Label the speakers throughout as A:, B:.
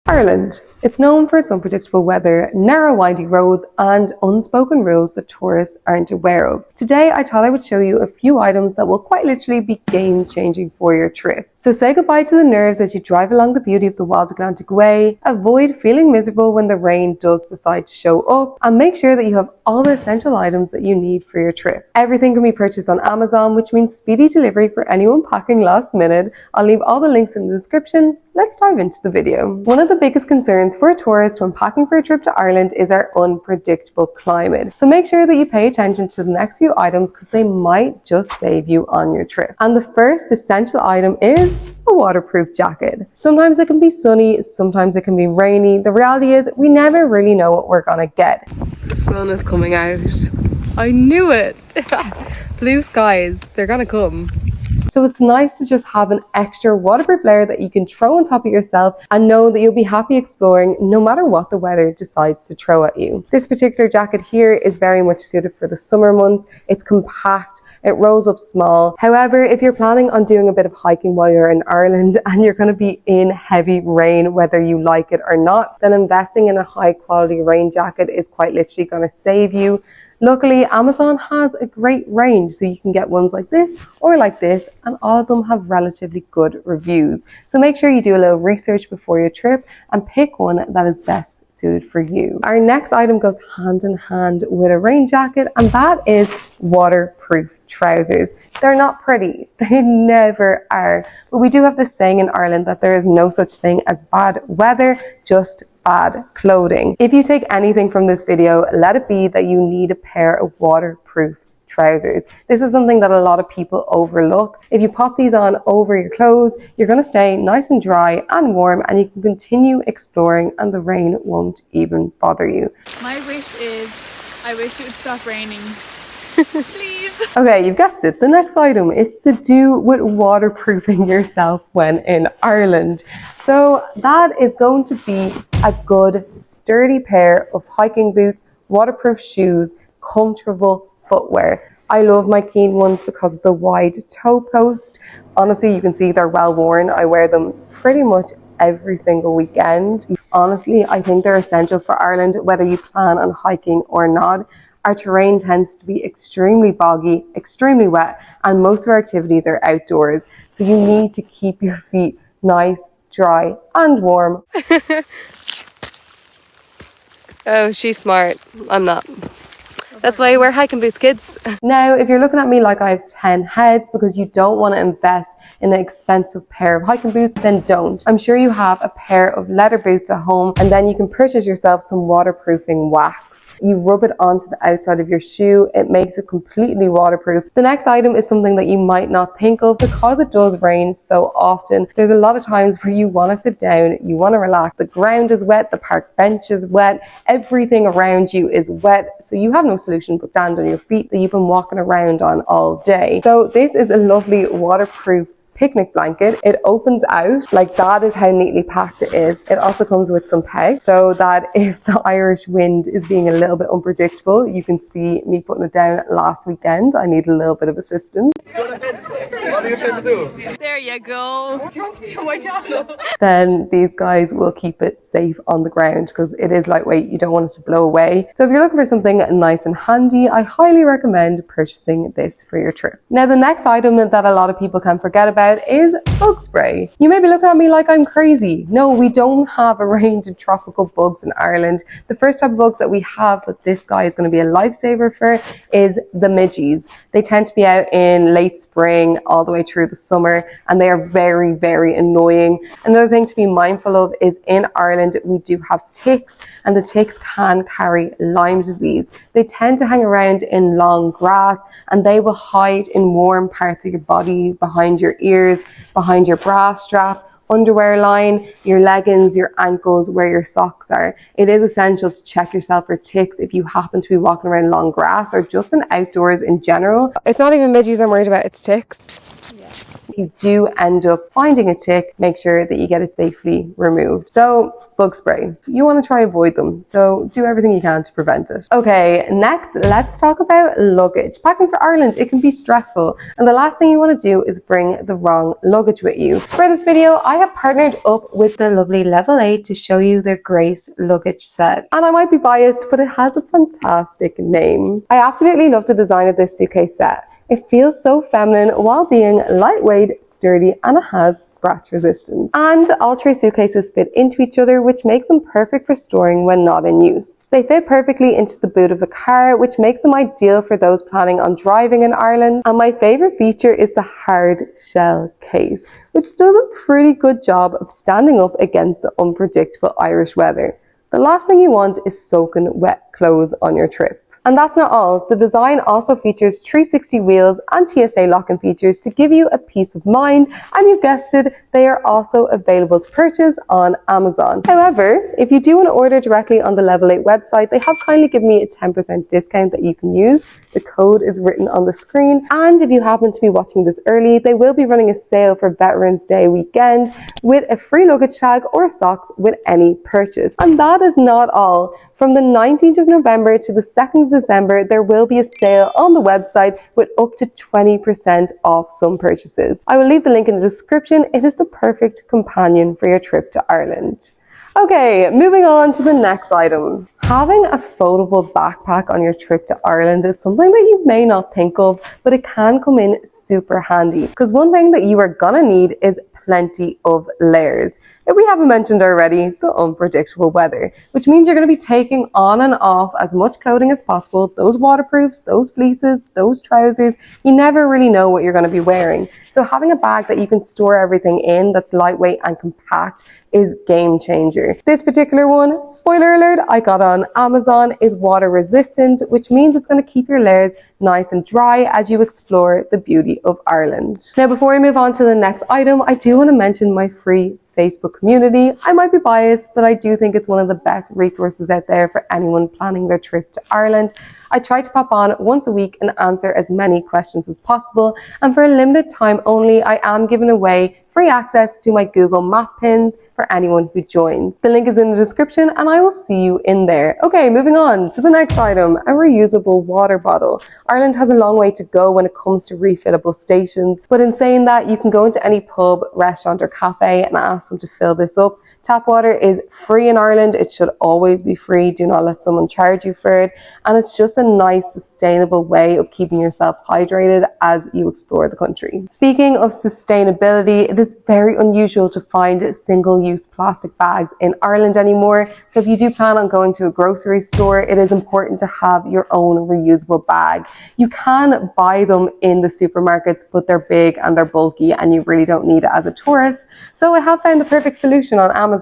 A: Ireland. It's known for its unpredictable weather, narrow windy roads and unspoken rules that tourists aren't aware of. Today I thought I would show you a few items that will quite literally be game changing for your trip. So say goodbye to the nerves as you drive along the beauty of the wild Atlantic Way, avoid feeling miserable when the rain does decide to show up, and make sure that you have all the essential items that you need for your trip. Everything can be purchased on Amazon, which means speedy delivery for anyone packing last minute. I'll leave all the links in the description. Let's dive into the video. One of the biggest concerns for a tourist when packing for a trip to Ireland is our unpredictable climate. So make sure that you pay attention to the next few items because they might just save you on your trip. And the first essential item is a waterproof jacket. Sometimes it can be sunny, sometimes it can be rainy. The reality is we never really know what we're gonna get. The sun is coming out. I knew it. Blue skies, they're gonna come. So it's nice to just have an extra waterproof layer that you can throw on top of yourself and know that you'll be happy exploring no matter what the weather decides to throw at you. This particular jacket here is very much suited for the summer months. It's compact, it rolls up small. However, if you're planning on doing a bit of hiking while you're in Ireland and you're going to be in heavy rain, whether you like it or not, then investing in a high quality rain jacket is quite literally going to save you. Luckily, Amazon has a great range, so you can get ones like this or like this, and all of them have relatively good reviews. So make sure you do a little research before your trip and pick one that is best suited for you. Our next item goes hand in hand with a rain jacket, and that is waterproof trousers. They're not pretty, they never are, but we do have this saying in Ireland that there is no such thing as bad weather, just bad clothing. If you take anything from this video, let it be that you need a pair of waterproof trousers. This is something that a lot of people overlook. If you pop these on over your clothes, you're going to stay nice and dry and warm, and you can continue exploring and the rain won't even bother you.
B: My wish is, I wish it would stop raining. Please.
A: Okay, you've guessed it. The next item, it's to do with waterproofing yourself when in Ireland. So that is going to be a good sturdy pair of hiking boots, waterproof shoes, comfortable footwear. I love my Keen ones because of the wide toe post. Honestly, you can see they're well worn. I wear them pretty much every single weekend. Honestly, I think they're essential for Ireland, whether you plan on hiking or not. Our terrain tends to be extremely boggy, extremely wet, and most of our activities are outdoors. So you need to keep your feet nice, dry, and warm. Oh, she's smart. I'm not. That's why you wear hiking boots, kids. Now, if you're looking at me like I have 10 heads because you don't want to invest in an expensive pair of hiking boots, then don't. I'm sure you have a pair of leather boots at home, and then you can purchase yourself some waterproofing wax. You rub it onto the outside of your shoe. It makes it completely waterproof. The next item is something that you might not think of because it does rain so often. There's a lot of times where you want to sit down, you want to relax. The ground is wet, the park bench is wet, everything around you is wet. So you have no solution but stand on your feet that you've been walking around on all day. So this is a lovely waterproof picnic blanket. It opens out, like that is how neatly packed it is. It also comes with some pegs so that if the Irish wind is being a little bit unpredictable, you can see me putting it down last weekend. I need a little bit of assistance.
B: What are you trying to do? There you go. Do you want to be on my channel?
A: Then these guys will keep it safe on the ground because it is lightweight. You don't want it to blow away. So if you're looking for something nice and handy, I highly recommend purchasing this for your trip. Now, the next item that a lot of people can forget about is bug spray. You may be looking at me like I'm crazy. No, we don't have a range of tropical bugs in Ireland. The first type of bugs that we have that this guy is going to be a lifesaver for is the midges. They tend to be out in late spring all the way through the summer, and they are very, very annoying. Another thing to be mindful of is in Ireland we do have ticks, and the ticks can carry Lyme disease. They tend to hang around in long grass, and they will hide in warm parts of your body, behind your ears, behind your bra strap, underwear line, your leggings, your ankles, where your socks are. It is essential to check yourself for ticks if you happen to be walking around long grass or just in outdoors in general. It's not even midges I'm worried about, it's ticks. Yeah. If you do end up finding a tick, make sure that you get it safely removed. So, bug spray. You want to try avoid them, so do everything you can to prevent it. Okay, next let's talk about luggage. Packing for Ireland, it can be stressful, and the last thing you want to do is bring the wrong luggage with you. For this video, I have partnered up with the lovely Level 8 to show you their Grace luggage set. And I might be biased, but it has a fantastic name. I absolutely love the design of this suitcase set. It feels so feminine while being lightweight, sturdy, and it has scratch resistance. And all three suitcases fit into each other, which makes them perfect for storing when not in use. They fit perfectly into the boot of a car, which makes them ideal for those planning on driving in Ireland. And my favourite feature is the hard shell case, which does a pretty good job of standing up against the unpredictable Irish weather. The last thing you want is soaking wet clothes on your trip. And that's not all. The design also features 360 wheels and TSA lock-in features to give you a peace of mind, and you guessed it, they are also available to purchase on Amazon. However, if you do want to order directly on the Level 8 website, they have kindly given me a 10% discount that you can use. The code is written on the screen, and if you happen to be watching this early, they will be running a sale for Veterans Day weekend with a free luggage tag or socks with any purchase. And that is not all. From the 19th of November to the 2nd of December, there will be a sale on the website with up to 20% off some purchases. I will leave the link in the description. It is the perfect companion for your trip to Ireland. Okay, moving on to the next item. Having a foldable backpack on your trip to Ireland is something that you may not think of, but it can come in super handy. Because one thing that you are gonna need is plenty of layers. If we haven't mentioned already, the unpredictable weather, which means you're going to be taking on and off as much clothing as possible, those waterproofs, those fleeces, those trousers. You never really know what you're going to be wearing. So having a bag that you can store everything in that's lightweight and compact is game changer. This particular one, spoiler alert, I got on Amazon, is water resistant, which means it's going to keep your layers nice and dry as you explore the beauty of Ireland. Now, before we move on to the next item, I do want to mention my free Facebook community. I might be biased, but I do think it's one of the best resources out there for anyone planning their trip to Ireland. I try to pop on once a week and answer as many questions as possible, and for a limited time only, I am giving away free access to my Google Map pins for anyone who joins. The link is in the description, and I will see you in there. Okay, moving on to the next item, a reusable water bottle. Ireland has a long way to go when it comes to refillable stations, but in saying that, you can go into any pub, restaurant or cafe and ask them to fill this up. Tap water is free in Ireland. It should always be free. Do not let someone charge you for it. And it's just a nice, sustainable way of keeping yourself hydrated as you explore the country. Speaking of sustainability, it is very unusual to find single-use plastic bags in Ireland anymore. So if you do plan on going to a grocery store, it is important to have your own reusable bag. You can buy them in the supermarkets, but they're big and they're bulky and you really don't need it as a tourist. So I have found the perfect solution on Amazon.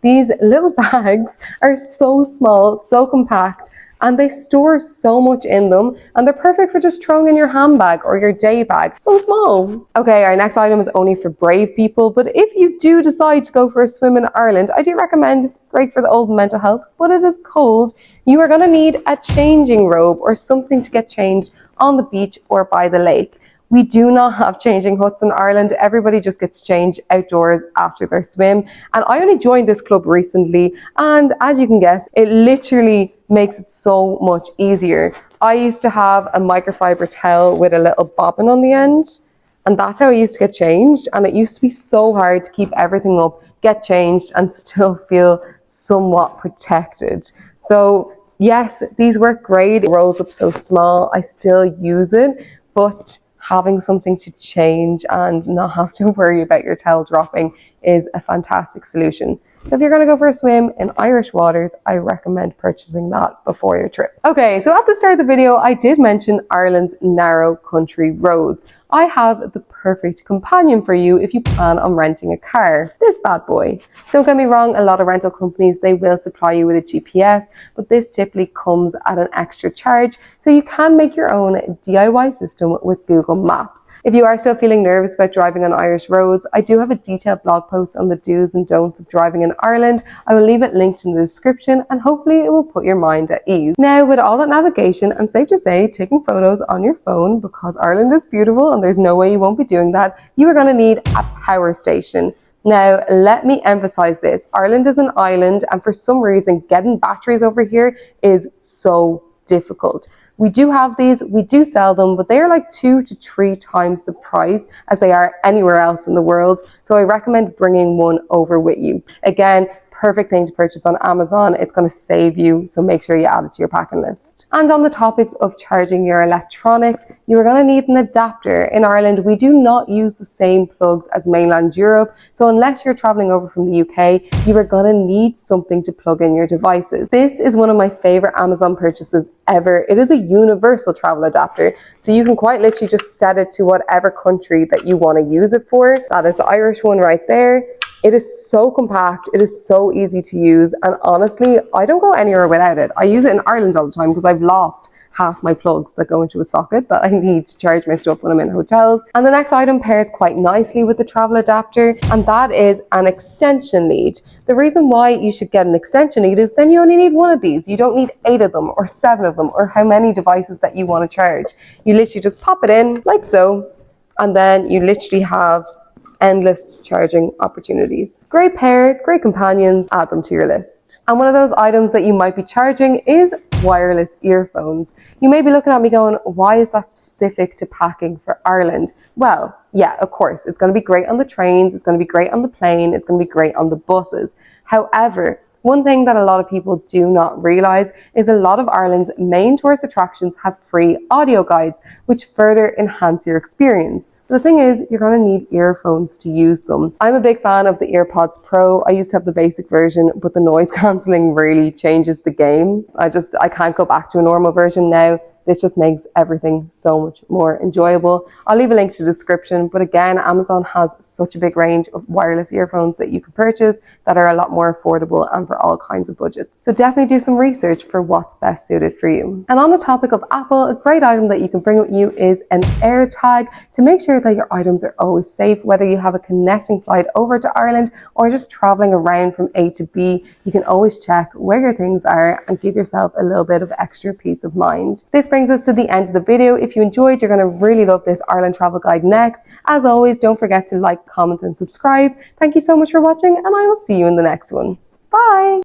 A: These little bags are so small, so compact, and they store so much in them, and they're perfect for just throwing in your handbag or your day bag. So small. Okay, our next item is only for brave people, but if you do decide to go for a swim in Ireland, I do recommend, great for the old mental health, but it is cold. You are going to need a changing robe or something to get changed on the beach or by the lake. We do not have changing huts in Ireland. Everybody just gets changed outdoors after their swim. And I only joined this club recently. And as you can guess, it literally makes it so much easier. I used to have a microfiber towel with a little bobbin on the end. And that's how I used to get changed. And it used to be so hard to keep everything up, get changed, and still feel somewhat protected. So yes, these work great. It rolls up so small. I still use it. But having something to change and not have to worry about your towel dropping is a fantastic solution. So if you're going to go for a swim in Irish waters, I recommend purchasing that before your trip. Okay, so at the start of the video, I did mention Ireland's narrow country roads. I have the perfect companion for you if you plan on renting a car. This bad boy. Don't get me wrong, a lot of rental companies, they will supply you with a GPS, but this typically comes at an extra charge, so you can make your own DIY system with Google Maps. If you are still feeling nervous about driving on Irish roads, I do have a detailed blog post on the do's and don'ts of driving in Ireland. I will leave it linked in the description and hopefully it will put your mind at ease. Now, with all that navigation, and safe to say, taking photos on your phone, because Ireland is beautiful and there's no way you won't be doing that, you are going to need a power station. Now, let me emphasize this. Ireland is an island, and for some reason, getting batteries over here is so difficult. We do have these, we do sell them, but they are like 2 to 3 times the price as they are anywhere else in the world. So I recommend bringing one over with you. Again, perfect thing to purchase on Amazon. It's going to save you, so make sure you add it to your packing list. And on the topics of charging your electronics, you are going to need an adapter. In Ireland, we do not use the same plugs as mainland Europe, so unless you're traveling over from the UK, you are going to need something to plug in your devices. This is one of my favorite Amazon purchases ever. It is a universal travel adapter, so you can quite literally just set it to whatever country that you want to use it for. That is the Irish one right there. It is so compact, it is so easy to use, and honestly, I don't go anywhere without it. I use it in Ireland all the time because I've lost half my plugs that go into a socket that I need to charge my stuff when I'm in hotels. And the next item pairs quite nicely with the travel adapter, and that is an extension lead. The reason why you should get an extension lead is then you only need one of these. You don't need 8 of them or 7 of them or how many devices that you want to charge. You literally just pop it in like so, and then you literally have endless charging opportunities. Great pair, great companions, add them to your list. And one of those items that you might be charging is wireless earphones. You may be looking at me going, why is that specific to packing for Ireland? Well, yeah, of course, it's going to be great on the trains, it's going to be great on the plane, it's going to be great on the buses. However, one thing that a lot of people do not realise is a lot of Ireland's main tourist attractions have free audio guides, which further enhance your experience. The thing is, you're going to need earphones to use them. I'm a big fan of the AirPods Pro. I used to have the basic version, but the noise cancelling really changes the game. I can't go back to a normal version now. This just makes everything so much more enjoyable. I'll leave a link to the description, but again, Amazon has such a big range of wireless earphones that you can purchase that are a lot more affordable and for all kinds of budgets. So definitely do some research for what's best suited for you. And on the topic of Apple, a great item that you can bring with you is an AirTag to make sure that your items are always safe, whether you have a connecting flight over to Ireland or just traveling around from A to B. You can always check where your things are and give yourself a little bit of extra peace of mind. This brings us to the end of the video. If you enjoyed, you're going to really love this Ireland travel guide next. As always, don't forget to like, comment and subscribe. Thank you so much for watching, and I will see you in the next one. Bye!